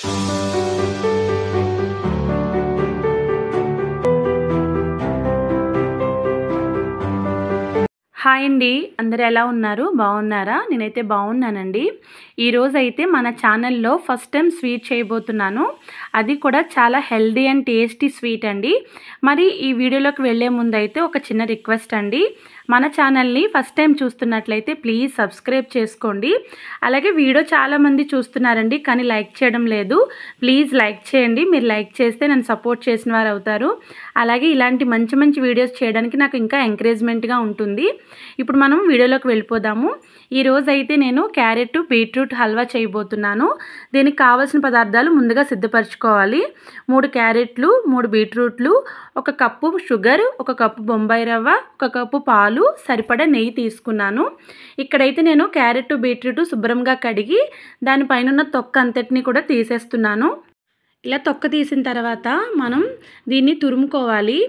Hi అండి, అందరూ ఎలా ఉన్నారు? బాగున్నారా? నేనైతే బాగున్నానండి. ఈరోజైతే మన ఛానల్లో ఫస్ట్ టైం స్వీట్ చేయబోతున్నాను. అది కూడా చాలా హెల్దీ అండ్ టేస్టీ స్వీట్ అండి. మరి ఈ వీడియోలోకి వెళ్ళే ముందు అయితే ఒక చిన్న రిక్వెస్ట్ అండి. మన ఛానల్ని ఫస్ట్ టైం చూస్తున్నట్లయితే ప్లీజ్ సబ్స్క్రైబ్ చేసుకోండి. అలాగే వీడియో చాలామంది చూస్తున్నారండి, కానీ లైక్ చేయడం లేదు. ప్లీజ్ లైక్ చేయండి. మీరు లైక్ చేస్తే నన్ను సపోర్ట్ చేసిన వారు అవుతారు. అలాగే ఇలాంటి మంచి మంచి వీడియోస్ చేయడానికి నాకు ఇంకా ఎంకరేజ్మెంట్గా ఉంటుంది. ఇప్పుడు మనం వీడియోలోకి వెళ్ళిపోదాము. ఈరోజు అయితే నేను క్యారెట్ బీట్రూట్ హల్వా చేయబోతున్నాను. దీనికి కావాల్సిన పదార్థాలు ముందుగా సిద్ధపరచుకోవాలి. 3 క్యారెట్లు, 3 బీట్రూట్లు, 1 కప్పు షుగర్, 1 కప్పు బొంబాయి రవ్వ, 1 కప్పు పాలు, సరిపడా నెయ్యి తీసుకున్నాను. ఇక్కడైతే నేను క్యారెట్ బీట్రూట్ శుభ్రంగా కడిగి దానిపైన ఉన్న తొక్క అంతటిని కూడా తీసేస్తున్నాను. ఇలా తొక్క తీసిన తర్వాత మనం దీన్ని తురుముకోవాలి.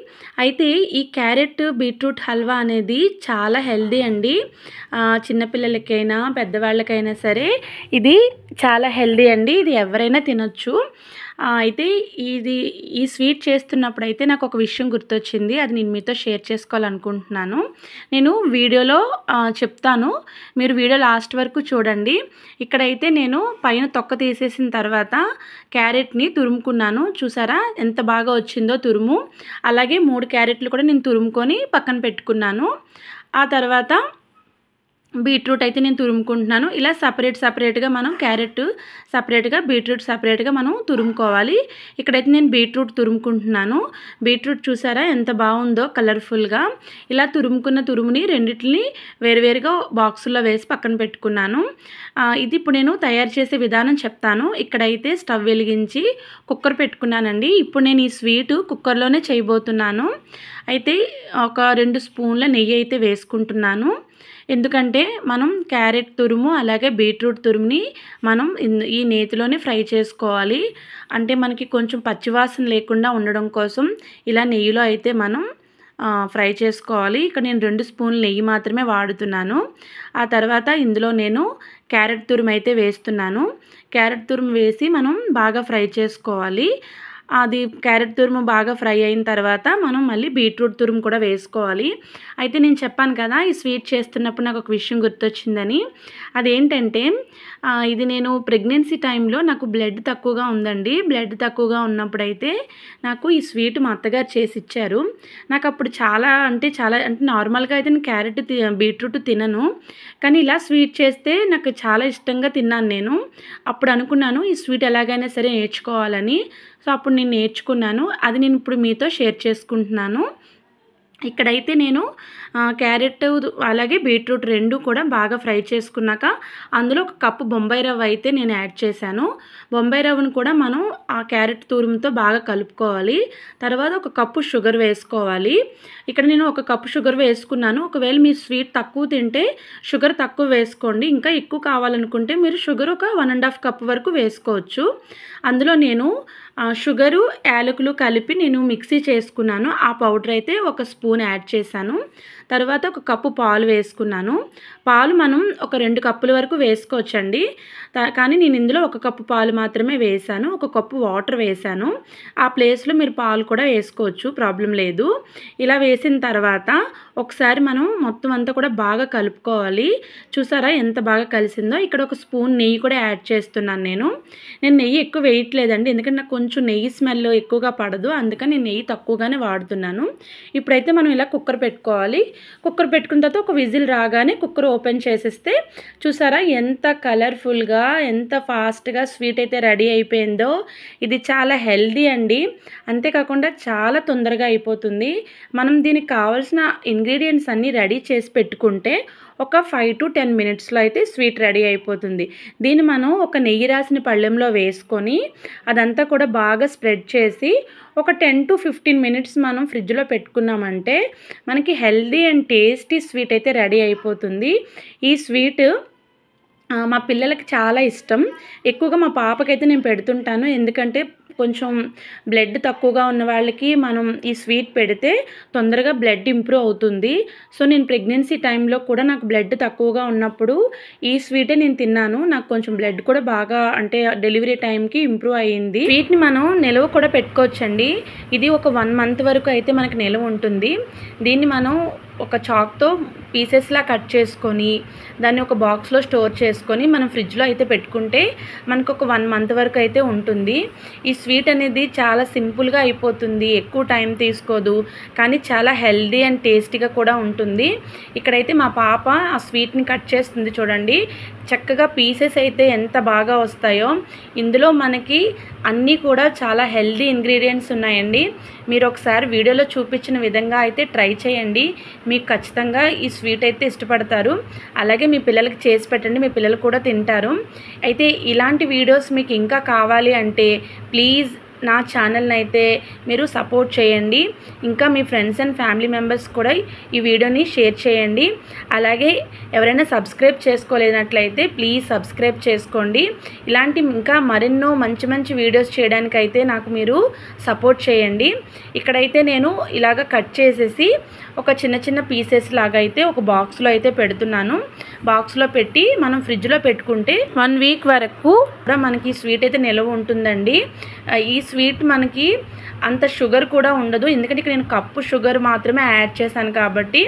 అయితే ఈ క్యారెట్ బీట్రూట్ హల్వా అనేది చాలా హెల్దీ అండి. చిన్నపిల్లలకైనా పెద్దవాళ్ళకైనా సరే ఇది చాలా హెల్దీ అండి. ఇది ఎవరైనా తినొచ్చు. అయితే ఈ స్వీట్ చేస్తున్నప్పుడు అయితే నాకు ఒక విషయం గుర్తొచ్చింది. అది నేను మీతో షేర్ చేసుకోవాలనుకుంటున్నాను. నేను వీడియోలో చెప్తాను, మీరు వీడియో లాస్ట్ వరకు చూడండి. ఇక్కడైతే నేను పైన తొక్క తీసేసిన తర్వాత క్యారెట్ని తురుముకున్నాను. చూసారా ఎంత బాగా వచ్చిందో తురుము. అలాగే 3 క్యారెట్లు కూడా నేను తురుముకొని పక్కన పెట్టుకున్నాను. ఆ తర్వాత బీట్రూట్ అయితే నేను తురుముకుంటున్నాను. ఇలా సపరేట్గా మనం క్యారెట్ సపరేట్గా, బీట్రూట్ సపరేట్గా మనం తురుముకోవాలి. ఇక్కడైతే నేను బీట్రూట్ తురుముకుంటున్నాను. బీట్రూట్ చూసారా ఎంత బాగుందో కలర్ఫుల్గా. ఇలా తురుముకున్న తురుముని రెండిటిని వేరువేరుగా బాక్సుల్లో వేసి పక్కన పెట్టుకున్నాను. ఇది ఇప్పుడు నేను తయారు చేసే విధానం చెప్తాను. ఇక్కడైతే స్టవ్ వెలిగించి కుక్కర్ పెట్టుకున్నానండి. ఇప్పుడు నేను ఈ స్వీటు కుక్కర్లోనే చేయబోతున్నాను. అయితే ఒక 2 స్పూన్ల నెయ్యి అయితే వేసుకుంటున్నాను. ఎందుకంటే మనం క్యారెట్ తురుము అలాగే బీట్రూట్ తురుముని మనం ఈ నేతిలోనే ఫ్రై చేసుకోవాలి. అంటే మనకి కొంచెం పచ్చివాసన లేకుండా ఉండడం కోసం ఇలా నెయ్యిలో అయితే మనం ఫ్రై చేసుకోవాలి. ఇక్కడ నేను 2 స్పూన్ల నెయ్యి మాత్రమే వాడుతున్నాను. ఆ తర్వాత ఇందులో నేను క్యారెట్ తురుము అయితే వేస్తున్నాను. క్యారెట్ తురుము వేసి మనం బాగా ఫ్రై చేసుకోవాలి. అది క్యారెట్ తురుము బాగా ఫ్రై అయిన తర్వాత మనం మళ్ళీ బీట్రూట్ తురుము కూడా వేసుకోవాలి. అయితే నేను చెప్పాను కదా, ఈ స్వీట్ చేస్తున్నప్పుడు నాకు ఒక విషయం గుర్తొచ్చిందని. అదేంటంటే ఇది నేను ప్రెగ్నెన్సీ టైంలో నాకు బ్లడ్ తక్కువగా ఉందండి. బ్లడ్ తక్కువగా ఉన్నప్పుడైతే నాకు ఈ స్వీట్ మా అత్తగారు చేసి ఇచ్చారు. నాకు అప్పుడు చాలా నార్మల్గా అయితే నేను క్యారెట్ బీట్రూట్ తినను, కానీ ఇలా స్వీట్ చేస్తే నాకు చాలా ఇష్టంగా తిన్నాను నేను. అప్పుడు అనుకున్నాను ఈ స్వీట్ ఎలాగైనా సరే నేర్చుకోవాలని. సో అప్పుడు నేను నేర్చుకున్నాను. అది నేను ఇప్పుడు మీతో షేర్ చేసుకుంటున్నాను. ఇక్కడైతే నేను క్యారెట్ అలాగే బీట్రూట్ 2 కూడా బాగా ఫ్రై చేసుకున్నాక అందులో 1 కప్పు బొంబాయి రవ్వ అయితే నేను యాడ్ చేశాను. బొంబాయి రవ్వను కూడా మనం ఆ క్యారెట్ తురుముతో బాగా కలుపుకోవాలి. తర్వాత 1 కప్పు షుగర్ వేసుకోవాలి. ఇక్కడ నేను 1 కప్పు షుగర్ వేసుకున్నాను. ఒకవేళ మీరు స్వీట్ తక్కువ తింటే షుగర్ తక్కువ వేసుకోండి. ఇంకా ఎక్కువ కావాలనుకుంటే మీరు షుగర్ ఒక 1.5 కప్పు వరకు వేసుకోవచ్చు. అందులో నేను షుగరు యాలకులు కలిపి నేను మిక్సీ చేసుకున్నాను. ఆ పౌడర్ అయితే 1 స్పూన్ యాడ్ చేశాను. తర్వాత 1 కప్పు పాలు వేసుకున్నాను. పాలు మనం ఒక 2 కప్పుల వరకు వేసుకోవచ్చండి. కానీ నేను ఇందులో 1 కప్పు పాలు మాత్రమే వేశాను. 1 కప్పు వాటర్ వేశాను. ఆ ప్లేస్లో మీరు పాలు కూడా వేసుకోవచ్చు, ప్రాబ్లం లేదు. ఇలా వేసిన తర్వాత ఒకసారి మనం మొత్తం అంతా కూడా బాగా కలుపుకోవాలి. చూసారా ఎంత బాగా కలిసిందో. ఇక్కడ 1 స్పూన్ నెయ్యి కూడా యాడ్ చేస్తున్నాను నేను నెయ్యి ఎక్కువ వేయట్లేదండి, ఎందుకంటే నాకు కొంచెం నెయ్యి స్మెల్ ఎక్కువగా పడదు. అందుకని నేను నెయ్యి తక్కువగానే వాడుతున్నాను. ఇప్పుడైతే మనం ఇలా కుక్కర్ పెట్టుకోవాలి. కుక్కర్ పెట్టుకున్న తర్వాత ఒక విజిల్ రాగానే కుక్కర్ ఓపెన్ చేసేస్తే చూసారా ఎంత కలర్ఫుల్గా, ఎంత ఫాస్ట్గా స్వీట్ అయితే రెడీ అయిపోయిందో. ఇది చాలా హెల్దీ అండి. అంతేకాకుండా చాలా తొందరగా అయిపోతుంది. మనం దీనికి కావాల్సిన ఇంగ్రీడియంట్స్ అన్నీ రెడీ చేసి పెట్టుకుంటే ఒక 5 to 10 మినిట్స్లో అయితే స్వీట్ రెడీ అయిపోతుంది. దీన్ని మనం ఒక నెయ్యి రాసిన పళ్ళెంలో వేసుకొని అదంతా కూడా బాగా స్ప్రెడ్ చేసి ఒక 10 to 15 మినిట్స్ మనం ఫ్రిడ్జ్లో పెట్టుకున్నామంటే మనకి హెల్దీ అండ్ టేస్టీ స్వీట్ అయితే రెడీ అయిపోతుంది. ఈ స్వీట్ మా పిల్లలకి చాలా ఇష్టం. ఎక్కువగా మా పాపకైతే నేను పెడుతుంటాను. ఎందుకంటే కొంచెం బ్లడ్ తక్కువగా ఉన్న వాళ్ళకి మనం ఈ స్వీట్ పెడితే తొందరగా బ్లడ్ ఇంప్రూవ్ అవుతుంది. సో నేను ప్రెగ్నెన్సీ టైంలో కూడా నాకు బ్లడ్ తక్కువగా ఉన్నప్పుడు ఈ స్వీటే నేను తిన్నాను. నాకు కొంచెం బ్లడ్ కూడా బాగా అంటే డెలివరీ టైంకి ఇంప్రూవ్ అయ్యింది. స్వీట్ని మనం నిల్వ కూడా పెట్టుకోవచ్చండి. ఇది ఒక 1 మంత్ వరకు అయితే మనకు నిల్వ ఉంటుంది. దీన్ని మనం ఒక చాక్తో పీసెస్లా కట్ చేసుకొని దాన్ని ఒక బాక్స్లో స్టోర్ చేసుకొని మనం ఫ్రిడ్జ్లో అయితే పెట్టుకుంటే మనకు ఒక 1 మంత్ వరకు అయితే ఉంటుంది. ఈ స్వీట్ అనేది చాలా సింపుల్గా అయిపోతుంది, ఎక్కువ టైం తీసుకోదు, కానీ చాలా హెల్దీ అండ్ టేస్టీగా కూడా ఉంటుంది. ఇక్కడైతే మా పాప ఆ స్వీట్ని కట్ చేస్తుంది చూడండి. చక్కగా పీసెస్ అయితే ఎంత బాగా వస్తాయో. ఇందులో మనకి అన్నీ కూడా చాలా హెల్దీ ఇంగ్రీడియంట్స్ ఉన్నాయండి. మీరు ఒకసారి వీడియోలో చూపించిన విధంగా అయితే ట్రై చేయండి. మీకు ఖచ్చితంగా ఈ స్వీట్ అయితే ఇష్టపడతారు. అలాగే మీ పిల్లలకి చేసి పెట్టండి, మీ పిల్లలు కూడా తింటారు. అయితే ఇలాంటి వీడియోస్ మీకు ఇంకా కావాలి అంటే ప్లీజ్ నా ఛానల్ని అయితే మీరు సపోర్ట్ చేయండి. ఇంకా మీ ఫ్రెండ్స్ అండ్ ఫ్యామిలీ మెంబర్స్ కూడా ఈ వీడియోని షేర్ చేయండి. అలాగే ఎవరైనా సబ్స్క్రైబ్ చేసుకోలేనట్లయితే ప్లీజ్ సబ్స్క్రైబ్ చేసుకోండి. ఇలాంటి ఇంకా మరెన్నో మంచి మంచి వీడియోస్ చేయడానికైతే నాకు మీరు సపోర్ట్ చేయండి. ఇక్కడైతే నేను ఇలాగ కట్ చేసేసి ఒక చిన్న చిన్న పీసెస్ లాగా అయితే ఒక బాక్స్లో అయితే పెడుతున్నాను. బాక్స్లో పెట్టి మనం ఫ్రిడ్జ్లో పెట్టుకుంటే 1 వీక్ వరకు కూడా మనకి స్వీట్ అయితే నిల్వ ఉంటుందండి. ఈ స్వీట్ మనకి అంత షుగర్ కూడా ఉండదు, ఎందుకంటే ఇక్కడ నేను కప్పు షుగర్ మాత్రమే యాడ్ చేశాను కాబట్టి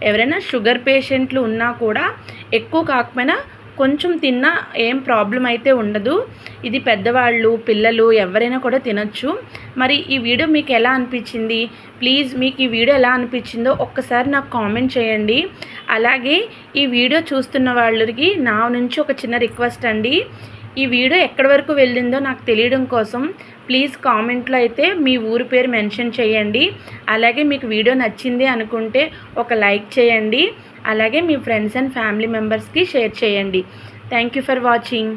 ఎవరైనా షుగర్ పేషెంట్లు ఉన్నా కూడా ఎక్కువ కాకపోయినా కొంచెం తిన్నా ఏం ప్రాబ్లం అయితే ఉండదు. ఇది పెద్దవాళ్ళు, పిల్లలు ఎవరైనా కూడా తినొచ్చు. మరి ఈ వీడియో మీకు ఎలా అనిపించింది? ప్లీజ్ మీకు ఈ వీడియో ఎలా అనిపించిందో ఒక్కసారి నాకు కామెంట్ చేయండి. అలాగే ఈ వీడియో చూస్తున్న వాళ్ళకి నా నుంచి ఒక చిన్న రిక్వెస్ట్ అండి. ఈ వీడియో ఎక్కడి వరకు వెళ్ళిందో నాకు తెలియడం కోసం ప్లీజ్ కామెంట్లో అయితే మీ ఊరి పేరు మెన్షన్ చేయండి. అలాగే మీకు వీడియో నచ్చింది అనుకుంటే ఒక లైక్ చేయండి. అలాగే మీ ఫ్రెండ్స్ అండ్ ఫ్యామిలీ మెంబర్స్కి షేర్ చేయండి. Thank you for watching.